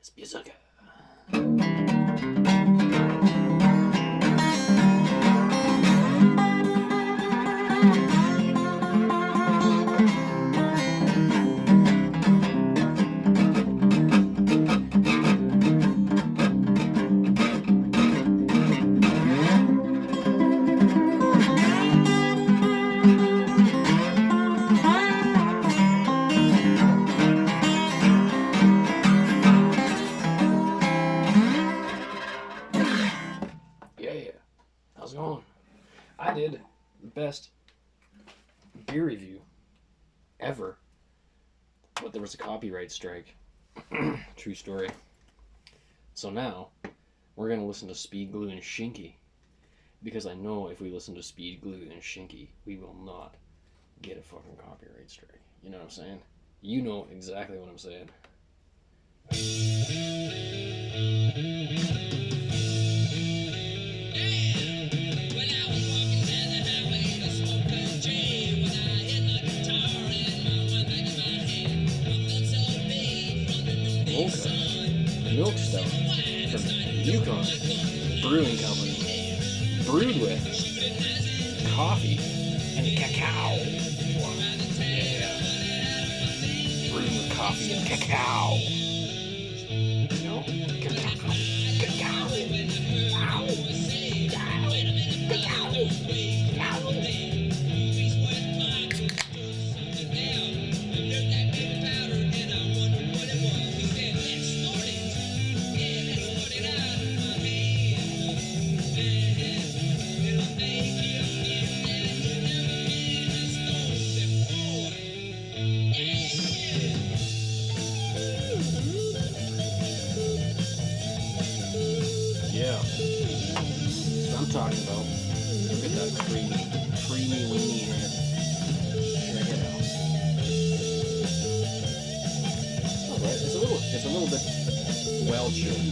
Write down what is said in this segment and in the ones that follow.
It's Beerzerker. How's it going? I did the best beer review ever, but there was a copyright strike. True story. So now we're gonna listen to Speed, Glue, and Shinky, because I know if we listen to Speed, Glue, and Shinky, we will not get a fucking copyright strike. You know what I'm saying? You know exactly what I'm saying. Mocha Milk Stout from Yukon Brewing Company, brewed with coffee and cacao. Yeah, brewed with coffee and cacao. You know, cacao, cacao, cacao, cacao. Yeah, that's what I'm talking about. Look at that creamy weeny head. Check it out. Alright, it's a little bit well chilled.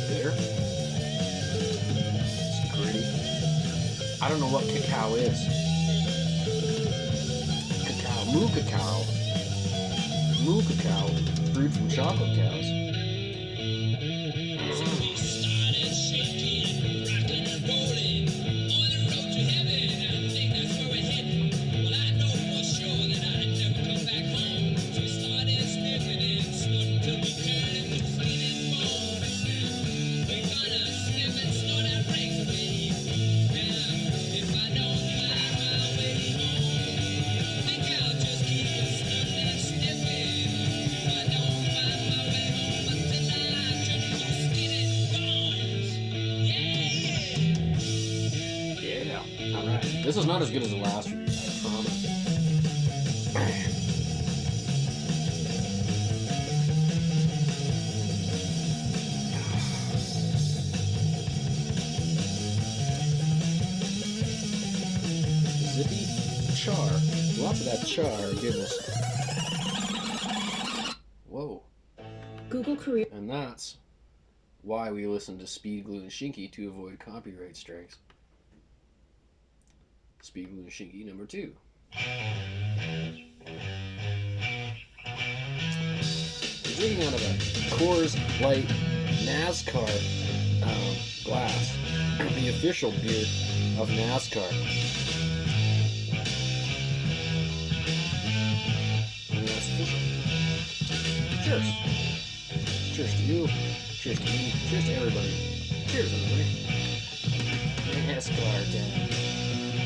Bitter. It's gritty. I don't know what cacao is. Moo cacao, brewed from chocolate cows. Alright, this is not as good as the last review, I promise. Zippy char. Lots of that char, goodness. Whoa. Google career. And that's why we listen to Speed, Glue, and Shinky to avoid copyright strikes. Speed, Glue, and Shinky number 2. We're drinking out of a Coors Light NASCAR glass. The official beer of NASCAR. And that's official. Cheers. Cheers to you. Cheers to me. Cheers to everybody. Cheers, everybody. NASCAR time.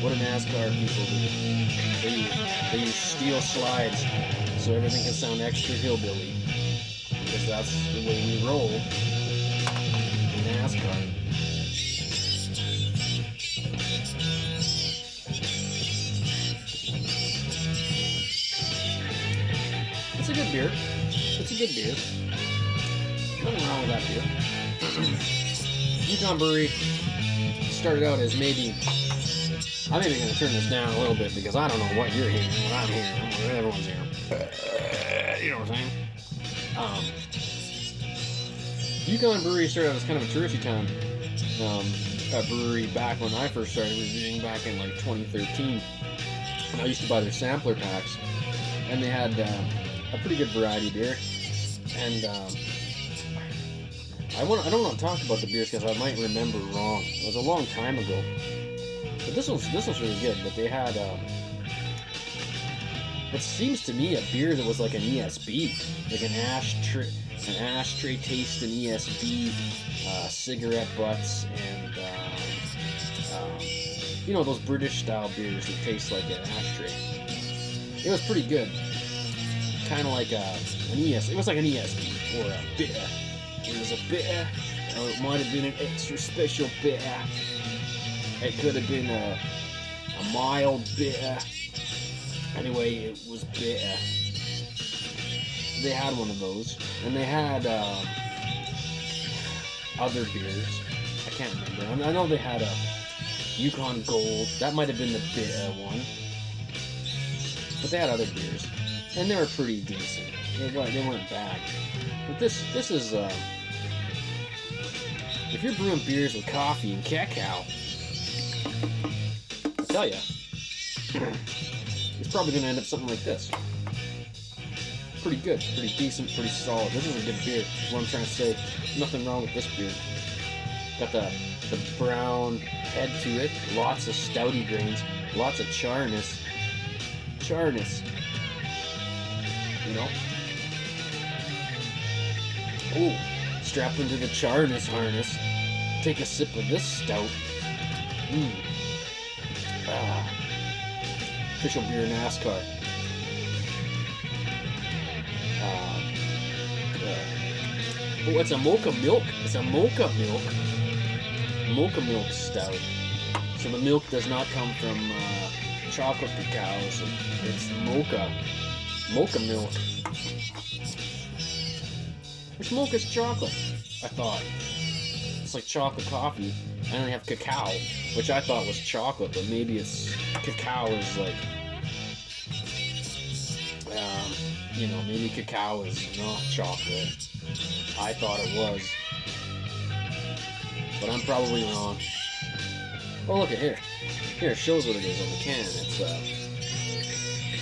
What do NASCAR people do? They use steel slides so everything can sound extra hillbilly. Because that's the way we roll in NASCAR. It's a good beer. It's a good beer. Nothing wrong with that beer. Yukon Brewery started out as maybe... I'm maybe going to turn this down a little bit because I don't know what you're hearing, what I'm hearing, what everyone's hearing. You know what I'm saying? Yukon Brewery started out as kind of a touristy town brewery back when I first started reviewing back in like 2013. And I used to buy their sampler packs, and they had a pretty good variety of beer. And I don't want to talk about the beers because I might remember wrong. It was a long time ago, but this was really good. But they had what seems to me a beer that was like an ESB, like an ashtray taste in ESB, cigarette butts, and you know, those British style beers that taste like an ashtray. It was pretty good, kind of like an ES. It was like an ESB or a bitter. It was a bitter, or it might have been an extra special bitter. It could have been a mild bitter. Anyway, it was bitter. They had one of those, and they had other beers. I can't remember. I know they had a Yukon Gold. That might have been the bitter one. But they had other beers, and they were pretty decent. They weren't bad. But this is if you're brewing beers with coffee and cacao, I tell ya, it's probably gonna end up something like this. Pretty good, pretty decent, pretty solid. This is a good beer. Is what I'm trying to say. Nothing wrong with this beer. Got the brown head to it. Lots of stouty grains. Lots of charness. You know. Oh, strapped into the charness harness. Take a sip of this stout. Official beer NASCAR. Oh, it's a Mocha Milk. It's a Mocha Milk Stout. So the milk does not come from chocolate cacao. So it's Mocha Milk. Which mocha is chocolate? I thought. It's like chocolate coffee. And then they have cacao, which I thought was chocolate, but maybe it's cacao is like, you know, maybe cacao is not chocolate. I thought it was, but I'm probably wrong. Oh, look at here. Here, it shows what it is on the can. It's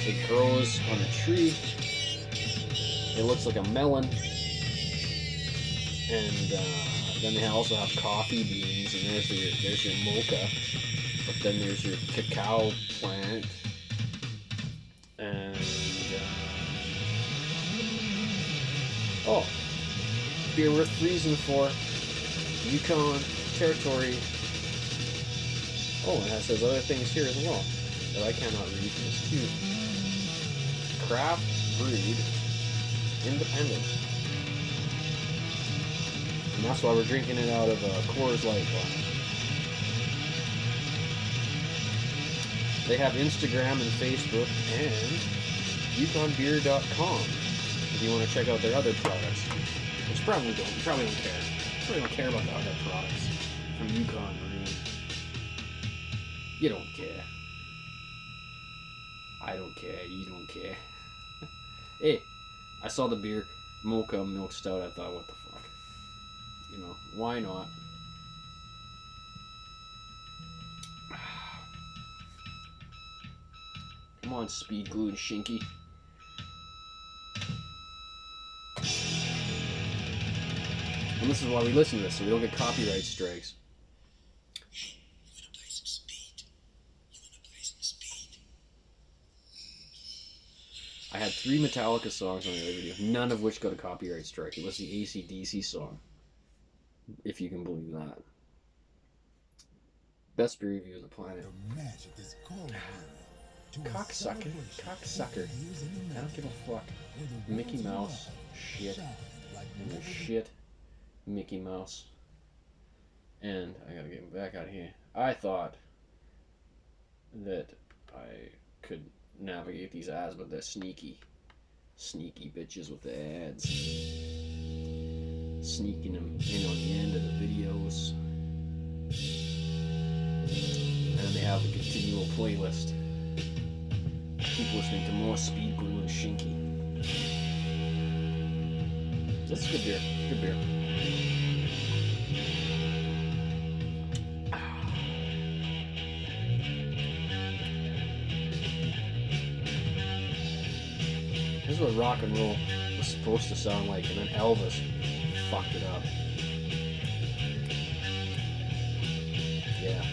it grows on a tree. It looks like a melon, and then they also have coffee beans, and there's your mocha. But then there's your cacao plant, and oh, beer worth freezing for. Yukon territory. Oh, and it says other things here as well that I cannot read. It's too craft brewed, independent, and that's why we're drinking it out of a Coors Light bottle. They have Instagram and Facebook and yukonbeer.com if you want to check out their other products. Which you probably don't care. You probably don't care about the other products from Yukon Brewing. You don't care. I don't care. You don't care. Hey, I saw the beer Mocha Milk Stout. I thought, what the fuck? You know, why not? Come on, Speed Glue and Shinky. And this is why we listen to this, so we don't get copyright strikes. I had 3 Metallica songs on the other video, none of which got a copyright strike. It was the AC/DC song, if you can believe that. Best beer review on the planet. Cocksucker. Cocksucker. I don't give a fuck. Mickey Mouse. Shit. And the shit. Mickey Mouse. And I gotta get back out of here. I thought that I could navigate these ads, but they're sneaky. Sneaky bitches with the ads. Sneaking them in on the end of the videos. And they have a continual playlist. Keep listening to more Speed Glue and Shinky. That's a good beer. Good beer. This is what rock and roll was supposed to sound like, and then Elvis fucked it up. Yeah.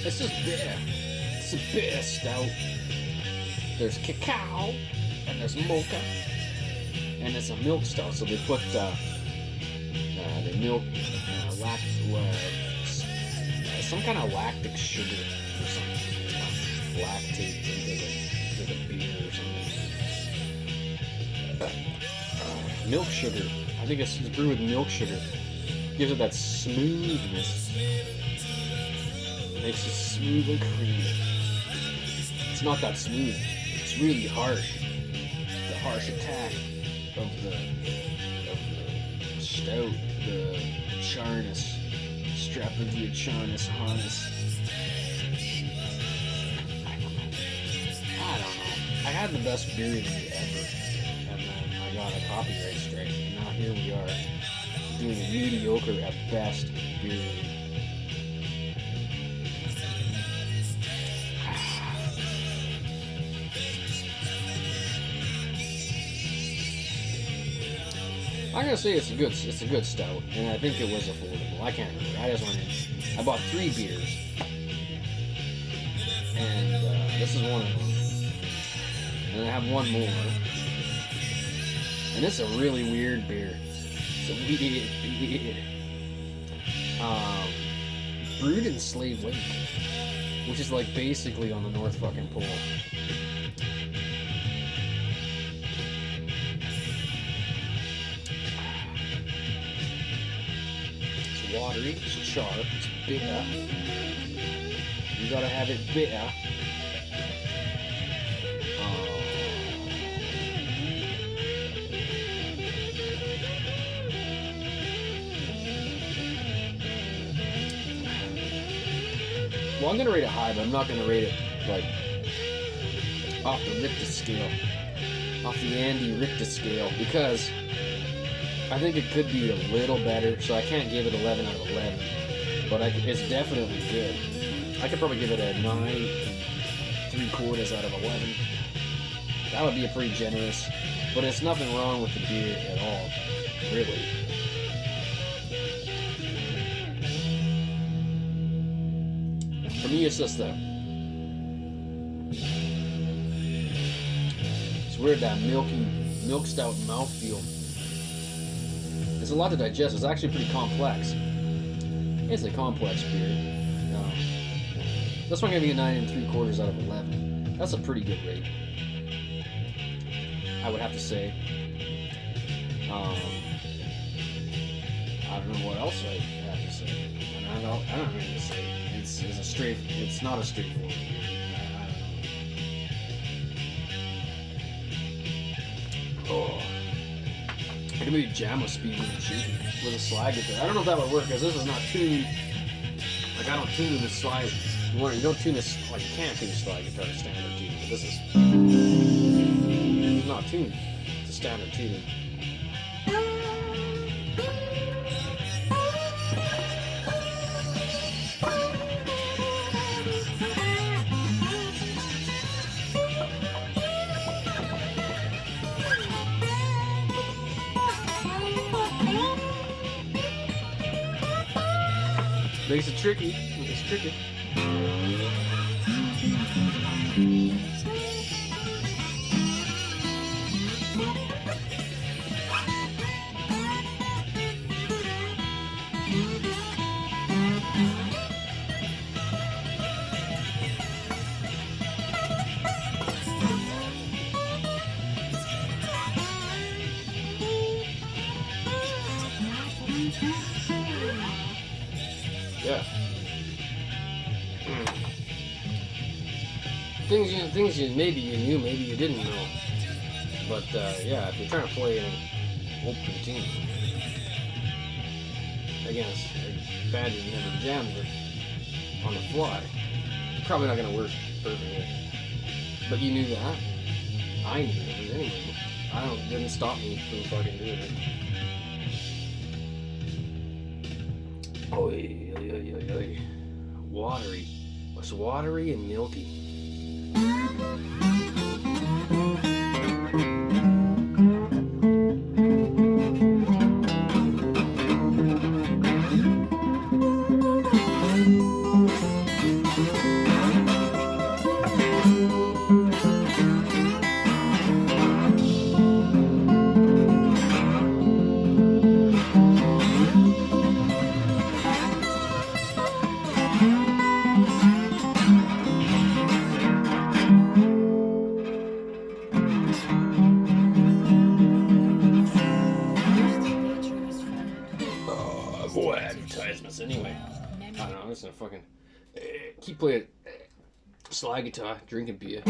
It's just bitter. It's a bitter stout. There's cacao, and there's mocha, and it's a milk stout. So they put the milk, some kind of lactic sugar or something. Lactate into the beer or something. Milk sugar. I think it's brewed with milk sugar. Gives it that smoothness. Makes it smooth and creamy. It's not that smooth. It's really harsh. The harsh attack of the stout, the charness, strapped into your charness harness. I don't know. I had the best beer review ever, and then I got a copyright strike, and now here we are doing a mediocre at best beer review. I'm gonna say it's a good stout, and I think it was affordable. I can't remember. I bought 3 beers, and this is one of them. And I have one more, and it's a really weird beer. It's a weird beer. Brewed in Slave Lake, which is like basically on the North fucking Pole. Watery, it's sharp, it's bitter. You gotta have it bitter. Well, I'm gonna rate it high, but I'm not gonna rate it like off the Richter scale, off the Andy Richter scale, because I think it could be a little better, so I can't give it 11 out of 11, but it's definitely good. I could probably give it a 9 3/4 out of 11. That would be a pretty generous, but it's nothing wrong with the beer at all, really. For me, it's just it's weird, that milk stout mouthfeel. There's a lot to digest. It's actually pretty complex. It's a complex beer. That's why I'm gonna give you a 9 3/4 out of 11. That's a pretty good rate, I would have to say. I don't know what else I have to say. I don't know what to say. It's not a straightforward beer. I don't know. Oh. I can maybe jam a speed with a slide guitar. I don't know if that would work, because this is not tuned. Like, I don't tune the slide. You don't tune this, like, you can't tune a slide guitar to standard tuning, but this is it's not tuned to standard tuning. Makes it tricky. It's tricky. Yeah. Things you maybe you knew, maybe you didn't know. But yeah, if you're trying to play in an open team against a band you've never jammed with on the fly, it's probably not going to work perfectly. But you knew that. I knew it anyway. Didn't stop me from fucking doing it. Oy, oy, oy, oy, oy. Watery. It's watery and milky. Boy, advertisements anyway. I don't know, listen to fucking keep playing slide guitar, drinking beer.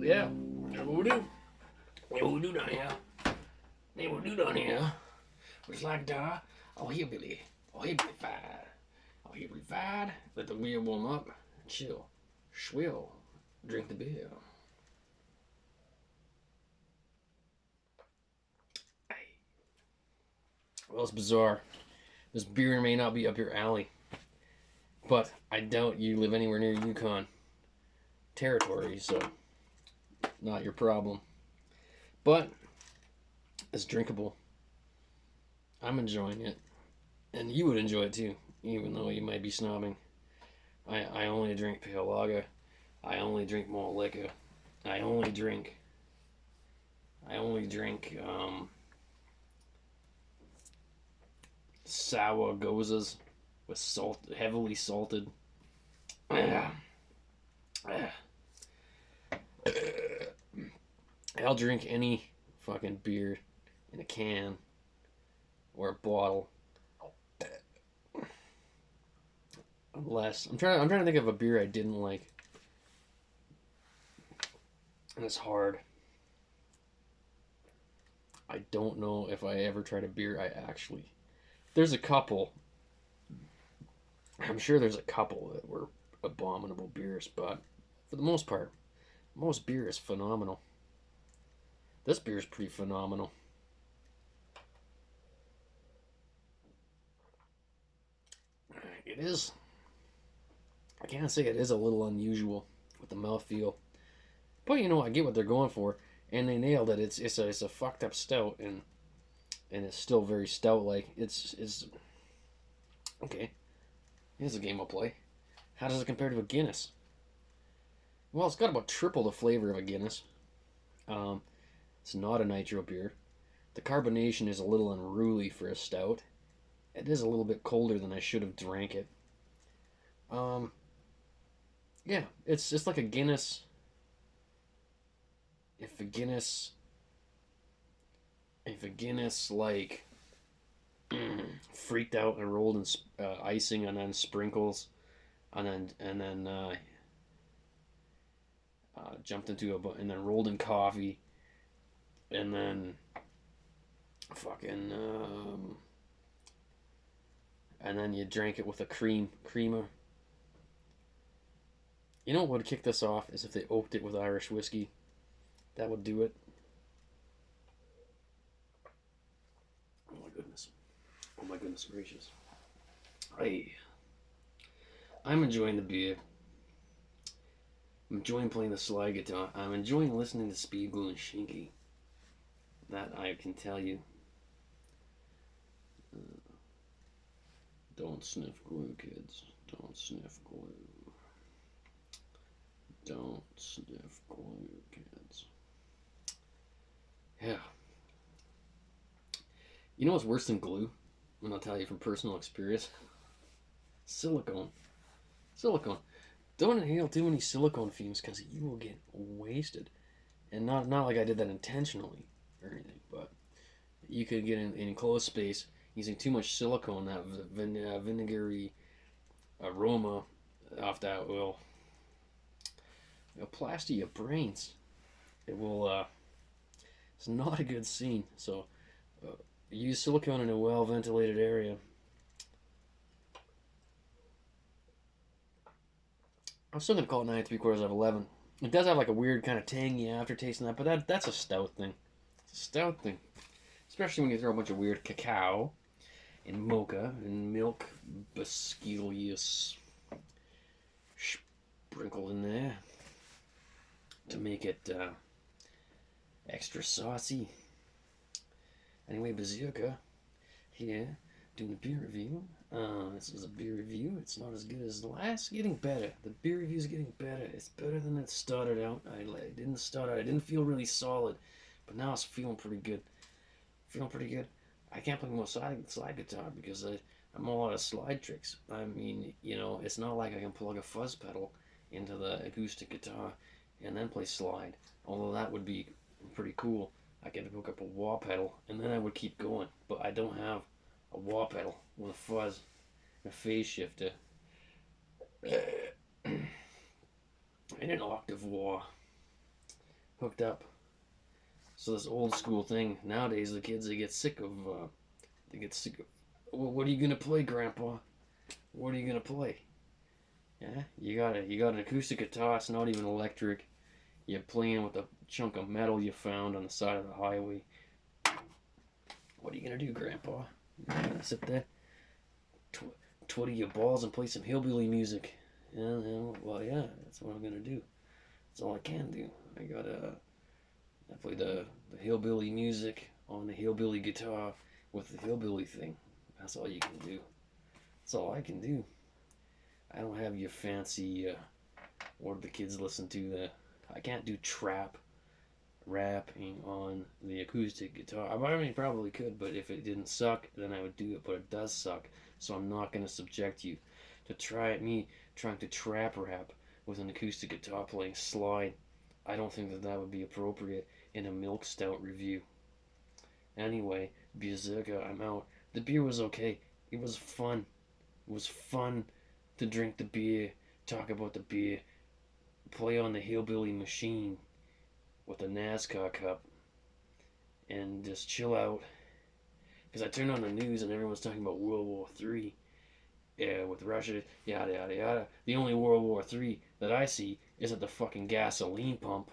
Yeah, that's what we do. That's what we do down here. That's what we do down here. It's like that. Oh, hillbilly. Oh, hillbilly fine. Oh, hillbilly fine. Let the beer warm up. Chill. Swill. Drink the beer. Well, it's bizarre. This beer may not be up your alley, but I doubt you live anywhere near Yukon territory, so not your problem. But it's drinkable. I'm enjoying it, and you would enjoy it too, even though you might be snobbing. I only drink pale lager. I only drink malt liquor. I only drink sour gozas with salt, heavily salted. I'll drink any fucking beer in a can or a bottle. Unless I'm trying to think of a beer I didn't like. And it's hard. I don't know if I ever tried a beer I actually. There's a couple. I'm sure there's a couple that were abominable beers, but for the most part, most beer is phenomenal. This beer is pretty phenomenal. It is. I can't say it is a little unusual with the mouthfeel, but you know I get what they're going for, and they nailed it. It's a fucked up stout, and it's still very stout like. It's okay. Here's a game I'll play. How does it compare to a Guinness? Well, it's got about triple the flavor of a Guinness. It's not a nitro beer. The carbonation is a little unruly for a stout. It is a little bit colder than I should have drank it. Yeah, it's like a Guinness. If a Guinness like freaked out and rolled in icing and then sprinkles, and then jumped into and then rolled in coffee, and then fucking and then you drank it with a creamer. You know what would kick this off is if they oaked it with Irish whiskey. That would do it. Oh my goodness. Oh my goodness gracious. I'm enjoying the beer. I'm enjoying playing the slide guitar. I'm enjoying listening to Speed Glue and Shinky. That I can tell you. Don't sniff glue, kids. Don't sniff glue. Don't sniff glue, kids. Yeah. You know what's worse than glue? And I'll tell you from personal experience. Silicone. Silicone. Don't inhale too many silicone fumes because you will get wasted. And not like I did that intentionally or anything, but you could get in enclosed space using too much silicone, that vinegary aroma off that will plaster your brains. It will, it's not a good scene. So use silicone in a well-ventilated area. I'm still going to call it 9 3/4 out of 11. It does have like a weird kind of tangy aftertaste in that, but that's a stout thing. It's a stout thing. Especially when you throw a bunch of weird cacao and mocha and milk basilius sprinkled in there to make it extra saucy. Anyway, Beerzerker here doing a beer review. This is a beer review. It's not as good as the last. Getting better. The beer review is getting better. It's better than it started out. I didn't feel really solid, but now it's feeling pretty good. Feeling pretty good. I can't play more slide guitar because I'm all out of slide tricks. I mean, you know, it's not like I can plug a fuzz pedal into the acoustic guitar and then play slide. Although that would be pretty cool. I could hook up a wah pedal and then I would keep going. But I don't have a wah pedal with a fuzz and a phase shifter and an octave wah hooked up. So this old school thing nowadays, the kids they get sick of. Well, what are you gonna play, Grandpa? What are you gonna play? Yeah, you got an acoustic guitar. It's not even electric. You're playing with a chunk of metal you found on the side of the highway. What are you gonna do, Grandpa? Sit there, twiddle your balls and play some hillbilly music. Well, yeah, that's what I'm gonna do. That's all I can do. I play the hillbilly music on the hillbilly guitar with the hillbilly thing. That's all you can do. That's all I can do. I don't have your fancy, what do the kids listen to? I can't do trap rapping on the acoustic guitar. I mean, probably could, but if it didn't suck, then I would do it. But it does suck, so I'm not going to subject you to me trying to trap rap with an acoustic guitar playing slide. I don't think that would be appropriate in a milk stout review. Anyway, Beerzerker, I'm out. The beer was okay. It was fun. It was fun to drink the beer, talk about the beer, play on the hillbilly machine with a NASCAR cup, and just chill out. Because I turned on the news and everyone's talking about World War III. Yeah, with Russia, yada yada yada. The only World War III that I see is at the fucking gasoline pump.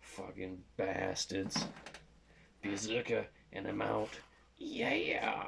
Fucking bastards. Beerzerker, and I'm out. Yeah.